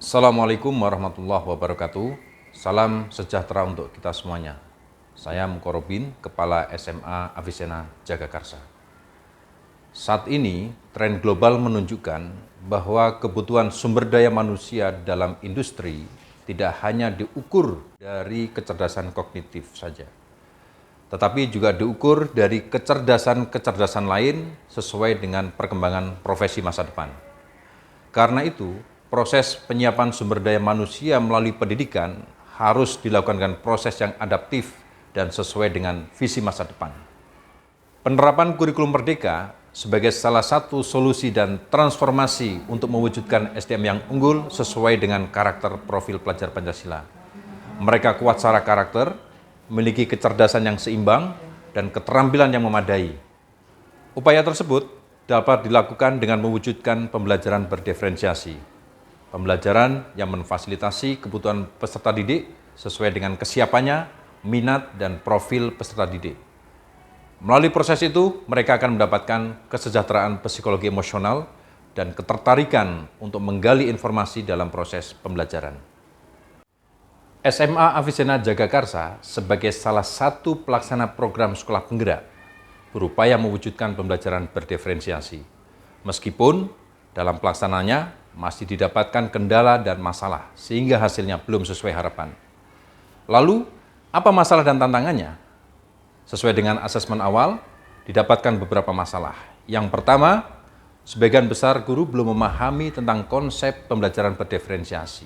Assalamualaikum warahmatullahi wabarakatuh. Salam sejahtera untuk kita semuanya. Saya Mukorobin, Kepala SMA Avicenna Jagakarsa. Saat ini, tren global menunjukkan bahwa kebutuhan sumber daya manusia dalam industri tidak hanya diukur dari kecerdasan kognitif saja, tetapi juga diukur dari kecerdasan-kecerdasan lain sesuai dengan perkembangan profesi masa depan. Karena itu, proses penyiapan sumber daya manusia melalui pendidikan harus dilakukan dengan proses yang adaptif dan sesuai dengan visi masa depan. Penerapan kurikulum merdeka sebagai salah satu solusi dan transformasi untuk mewujudkan SDM yang unggul sesuai dengan karakter profil pelajar Pancasila. Mereka kuat secara karakter, memiliki kecerdasan yang seimbang, dan keterampilan yang memadai. Upaya tersebut dapat dilakukan dengan mewujudkan pembelajaran berdiferensiasi. Pembelajaran yang memfasilitasi kebutuhan peserta didik sesuai dengan kesiapannya, minat, dan profil peserta didik. Melalui proses itu, mereka akan mendapatkan kesejahteraan psikologi emosional dan ketertarikan untuk menggali informasi dalam proses pembelajaran. SMA Avicenna Jagakarsa sebagai salah satu pelaksana program sekolah penggerak berupaya mewujudkan pembelajaran berdiferensiasi. Meskipun dalam pelaksananya masih didapatkan kendala dan masalah sehingga hasilnya belum sesuai harapan. Lalu, apa masalah dan tantangannya? Sesuai dengan asesmen awal, didapatkan beberapa masalah. Yang pertama, sebagian besar guru belum memahami tentang konsep pembelajaran berdiferensiasi.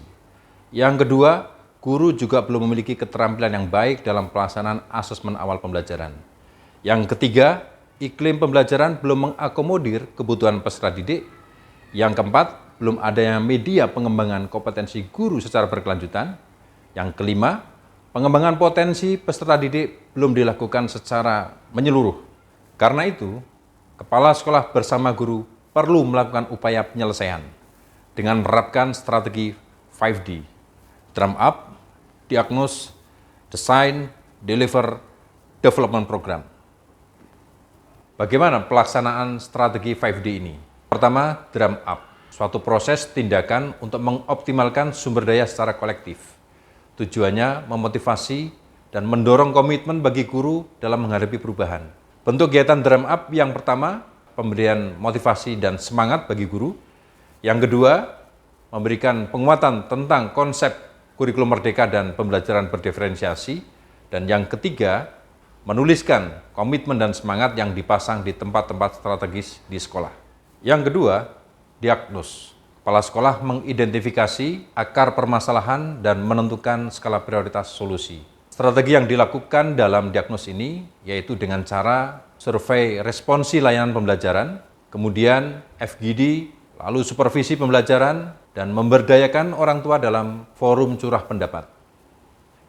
Yang kedua, guru juga belum memiliki keterampilan yang baik dalam pelaksanaan asesmen awal pembelajaran. Yang ketiga, iklim pembelajaran belum mengakomodir kebutuhan peserta didik. Yang keempat, belum adanya media pengembangan kompetensi guru secara berkelanjutan. Yang kelima, pengembangan potensi peserta didik belum dilakukan secara menyeluruh. Karena itu, kepala sekolah bersama guru perlu melakukan upaya penyelesaian dengan menerapkan strategi 5D, drum up, diagnose, design, deliver, development program. Bagaimana pelaksanaan strategi 5D ini? Pertama, drum up. Suatu proses tindakan untuk mengoptimalkan sumber daya secara kolektif. Tujuannya memotivasi dan mendorong komitmen bagi guru dalam menghadapi perubahan. Bentuk kegiatan drum up yang pertama, pemberian motivasi dan semangat bagi guru. Yang kedua, memberikan penguatan tentang konsep kurikulum merdeka dan pembelajaran berdiferensiasi. Dan yang ketiga, menuliskan komitmen dan semangat yang dipasang di tempat-tempat strategis di sekolah. Yang kedua, diagnos. Kepala sekolah mengidentifikasi akar permasalahan dan menentukan skala prioritas solusi. Strategi yang dilakukan dalam diagnos ini yaitu dengan cara survei responsi layanan pembelajaran, kemudian FGD, lalu supervisi pembelajaran, dan memberdayakan orang tua dalam forum curah pendapat.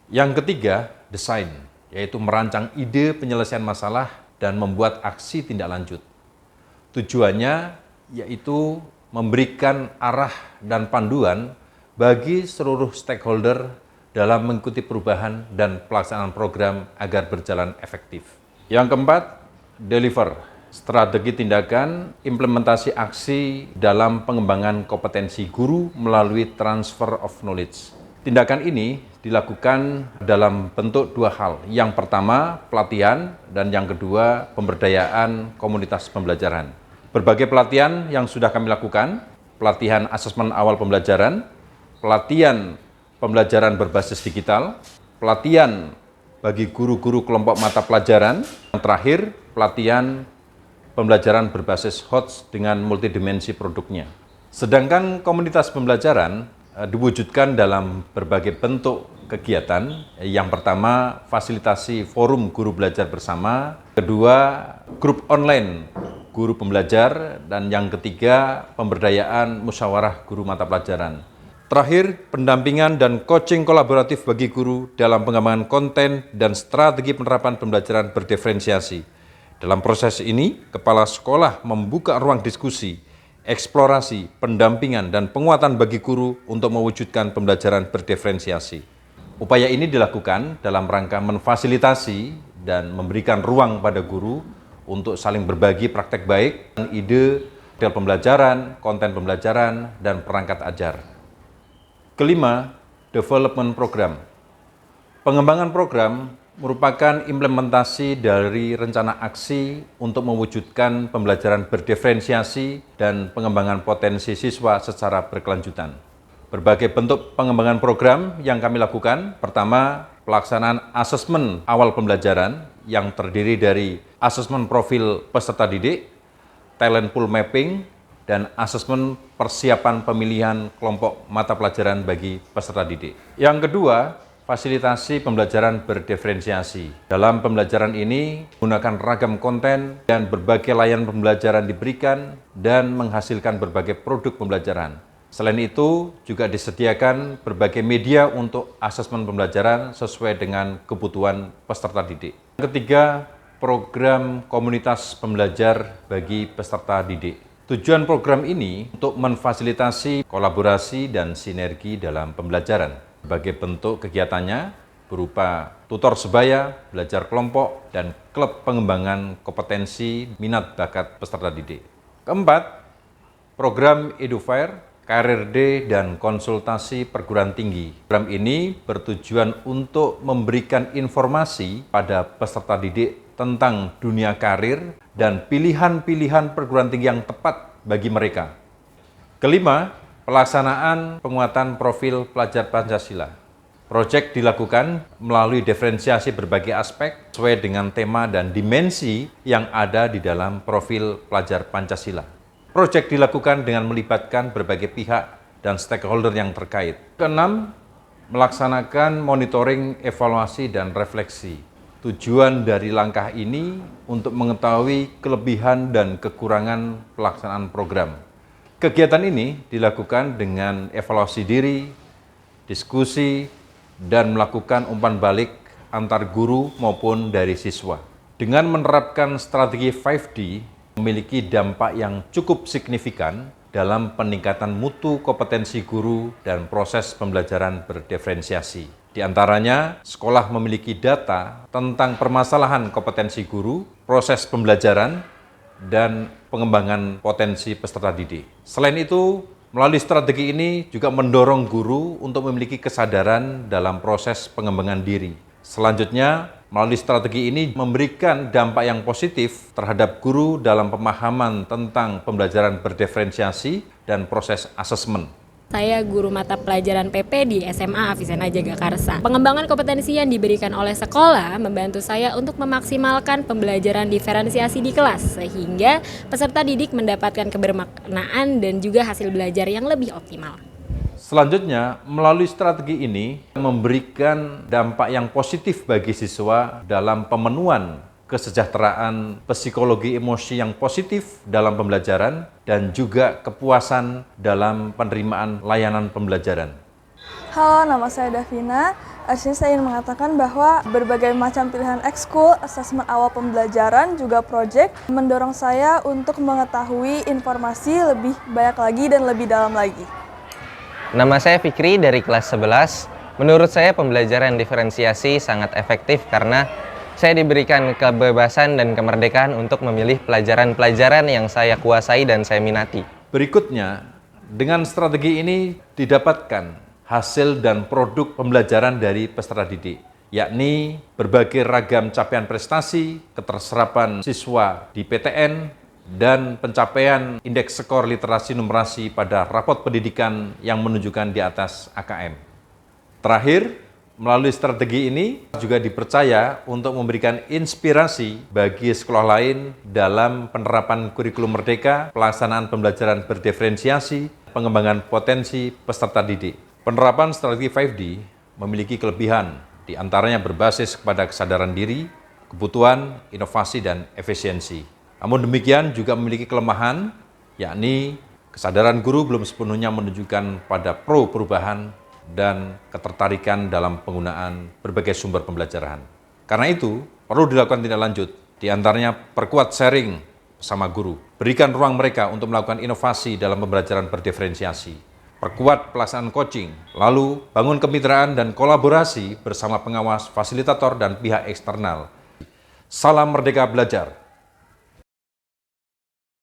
Yang ketiga, desain, yaitu merancang ide penyelesaian masalah dan membuat aksi tindak lanjut. Tujuannya yaitu memberikan arah dan panduan bagi seluruh stakeholder dalam mengikuti perubahan dan pelaksanaan program agar berjalan efektif. Yang keempat, deliver, strategi tindakan, implementasi aksi dalam pengembangan kompetensi guru melalui transfer of knowledge. Tindakan ini dilakukan dalam bentuk dua hal. Yang pertama, pelatihan, dan yang kedua, pemberdayaan komunitas pembelajaran. Berbagai pelatihan yang sudah kami lakukan, pelatihan asesmen awal pembelajaran, pelatihan pembelajaran berbasis digital, pelatihan bagi guru-guru kelompok mata pelajaran, yang terakhir pelatihan pembelajaran berbasis HOTS dengan multidimensi produknya. Sedangkan komunitas pembelajaran diwujudkan dalam berbagai bentuk kegiatan. Yang pertama, fasilitasi forum guru belajar bersama, kedua, grup online guru pembelajar, dan yang ketiga, pemberdayaan musyawarah guru mata pelajaran. Terakhir, pendampingan dan coaching kolaboratif bagi guru dalam pengembangan konten dan strategi penerapan pembelajaran berdiferensiasi. Dalam proses ini, kepala sekolah membuka ruang diskusi, eksplorasi, pendampingan, dan penguatan bagi guru untuk mewujudkan pembelajaran berdiferensiasi. Upaya ini dilakukan dalam rangka memfasilitasi dan memberikan ruang pada guru untuk saling berbagi praktek baik, ide, model pembelajaran, konten pembelajaran, dan perangkat ajar. Kelima, development program. Pengembangan program merupakan implementasi dari rencana aksi untuk mewujudkan pembelajaran berdiferensiasi dan pengembangan potensi siswa secara berkelanjutan. Berbagai bentuk pengembangan program yang kami lakukan, pertama, pelaksanaan asesmen awal pembelajaran yang terdiri dari asesmen profil peserta didik, talent pool mapping, dan asesmen persiapan pemilihan kelompok mata pelajaran bagi peserta didik. Yang kedua, fasilitasi pembelajaran berdiferensiasi. Dalam pembelajaran ini, menggunakan ragam konten dan berbagai layanan pembelajaran diberikan dan menghasilkan berbagai produk pembelajaran. Selain itu, juga disediakan berbagai media untuk asesmen pembelajaran sesuai dengan kebutuhan peserta didik. Yang ketiga, program komunitas pembelajar bagi peserta didik. Tujuan program ini untuk memfasilitasi kolaborasi dan sinergi dalam pembelajaran. Sebagai bentuk kegiatannya berupa tutor sebaya, belajar kelompok, dan klub pengembangan kompetensi minat bakat peserta didik. Keempat, program EduFair, Career Day, dan konsultasi perguruan tinggi. Program ini bertujuan untuk memberikan informasi pada peserta didik tentang dunia karir dan pilihan-pilihan perguruan tinggi yang tepat bagi mereka. Kelima, pelaksanaan penguatan profil pelajar Pancasila. Proyek dilakukan melalui diferensiasi berbagai aspek sesuai dengan tema dan dimensi yang ada di dalam profil pelajar Pancasila. Proyek dilakukan dengan melibatkan berbagai pihak dan stakeholder yang terkait. Keenam, melaksanakan monitoring, evaluasi, dan refleksi. Tujuan dari langkah ini untuk mengetahui kelebihan dan kekurangan pelaksanaan program. Kegiatan ini dilakukan dengan evaluasi diri, diskusi, dan melakukan umpan balik antar guru maupun dari siswa. Dengan menerapkan strategi 5D, memiliki dampak yang cukup signifikan dalam peningkatan mutu kompetensi guru dan proses pembelajaran berdiferensiasi. Di antaranya, sekolah memiliki data tentang permasalahan kompetensi guru, proses pembelajaran, dan pengembangan potensi peserta didik. Selain itu, melalui strategi ini juga mendorong guru untuk memiliki kesadaran dalam proses pengembangan diri. Selanjutnya, melalui strategi ini memberikan dampak yang positif terhadap guru dalam pemahaman tentang pembelajaran berdiferensiasi dan proses asesmen. Saya guru mata pelajaran PP di SMA Avicenna Jagakarsa. Pengembangan kompetensi yang diberikan oleh sekolah membantu saya untuk memaksimalkan pembelajaran diferensiasi di kelas, sehingga peserta didik mendapatkan kebermaknaan dan juga hasil belajar yang lebih optimal. Selanjutnya, melalui strategi ini memberikan dampak yang positif bagi siswa dalam pemenuhan kesejahteraan psikologi emosi yang positif dalam pembelajaran dan juga kepuasan dalam penerimaan layanan pembelajaran. Halo, nama saya Davina. Di sini saya ingin mengatakan bahwa berbagai macam pilihan ekskul, asesmen awal pembelajaran, juga proyek mendorong saya untuk mengetahui informasi lebih banyak lagi dan lebih dalam lagi. Nama saya Fikri dari kelas 11. Menurut saya pembelajaran diferensiasi sangat efektif karena saya diberikan kebebasan dan kemerdekaan untuk memilih pelajaran-pelajaran yang saya kuasai dan saya minati. Berikutnya, dengan strategi ini didapatkan hasil dan produk pembelajaran dari peserta didik, yakni berbagai ragam capaian prestasi, keterserapan siswa di PTN, dan pencapaian indeks skor literasi numerasi pada rapot pendidikan yang menunjukkan di atas AKM. Terakhir, melalui strategi ini juga dipercaya untuk memberikan inspirasi bagi sekolah lain dalam penerapan kurikulum merdeka, pelaksanaan pembelajaran berdiferensiasi, pengembangan potensi peserta didik. Penerapan strategi 5D memiliki kelebihan, di antaranya berbasis kepada kesadaran diri, kebutuhan, inovasi, dan efisiensi. Namun demikian juga memiliki kelemahan, yakni kesadaran guru belum sepenuhnya menunjukkan pada pro perubahan dan ketertarikan dalam penggunaan berbagai sumber pembelajaran. Karena itu, perlu dilakukan tindak lanjut, di antaranya perkuat sharing bersama guru, berikan ruang mereka untuk melakukan inovasi dalam pembelajaran berdiferensiasi, perkuat pelaksanaan coaching, lalu bangun kemitraan dan kolaborasi bersama pengawas, fasilitator, dan pihak eksternal. Salam Merdeka Belajar!